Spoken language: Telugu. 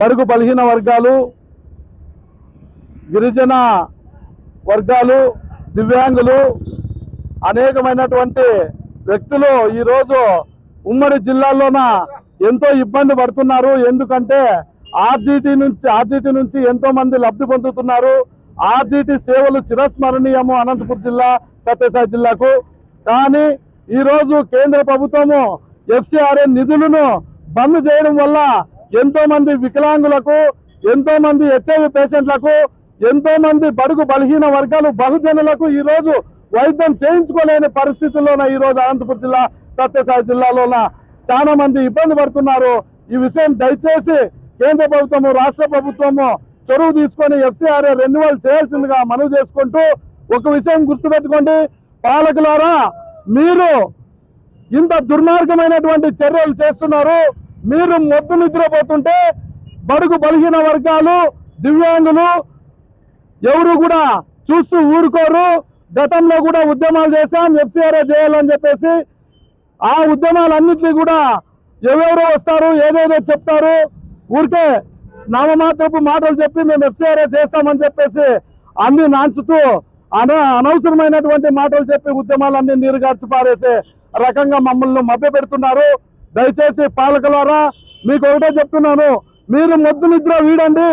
బడుగు బలహీన వర్గాలు, గిరిజన వర్గాలు, దివ్యాంగులు, అనేకమైనటువంటి వ్యక్తులు ఈరోజు ఉమ్మడి జిల్లాలోన ఎంతో ఇబ్బంది పడుతున్నారు. ఎందుకంటే ఆర్డిటి నుంచి ఎంతో మంది లబ్ధి పొందుతున్నారు. ఆర్డిటి సేవలు చిరస్మరణీయము అనంతపురం జిల్లా, సత్యసాయి జిల్లాకు. కానీ ఈరోజు కేంద్ర ప్రభుత్వము FCRA నిధులను బంద్ చేయడం వల్ల ఎంతో మంది వికలాంగులకు, ఎంతో మంది HIV పేషెంట్లకు, ఎంతో మంది బడుగు బలహీన వర్గాలు, బహుజనులకు ఈరోజు వైద్యం చేయించుకోలేని పరిస్థితుల్లోన ఈరోజు అనంతపురం జిల్లా, సత్యసాయి జిల్లాలోన చాలా మంది ఇబ్బంది పడుతున్నారు. ఈ విషయం దయచేసి కేంద్ర ప్రభుత్వము, రాష్ట్ర ప్రభుత్వము చొరవ తీసుకొని FCRA రెన్యువల్ చేయాల్సిందిగా మనవి చేసుకుంటూ, ఒక విషయం గుర్తుపెట్టుకోండి పాలకులారా, మీరు ఇంత దుర్మార్గమైనటువంటి చర్యలు చేస్తున్నారు. మీరు మొద్దు నిద్రపోతుంటే బడుగు బలహీన వర్గాలు, దివ్యాంగులు ఎవరు కూడా చూస్తూ ఊరుకోరు. గతంలో కూడా ఉద్యమాలు చేశాం FCRA చేయాలని చెప్పేసి. ఆ ఉద్యమాలన్నింటినీ కూడా ఎవరెవరో వస్తారు, ఏదేదో చెప్తారు, ఊరికే నామమాత్రపు మాటలు చెప్పి మేము FCRA చేస్తామని చెప్పేసి అన్ని నాంచుతూ అనవసరమైనటువంటి మాటలు చెప్పి ఉద్యమాలన్నీ నీరుగార్చి పారేసే రకంగా మమ్మల్ని మభ్యపెడుతున్నారు. దయచేసి పాలకులారా, మీకు ఒకటే చెప్తున్నాను, మీరు మొద్దు నిద్ర వీడండి.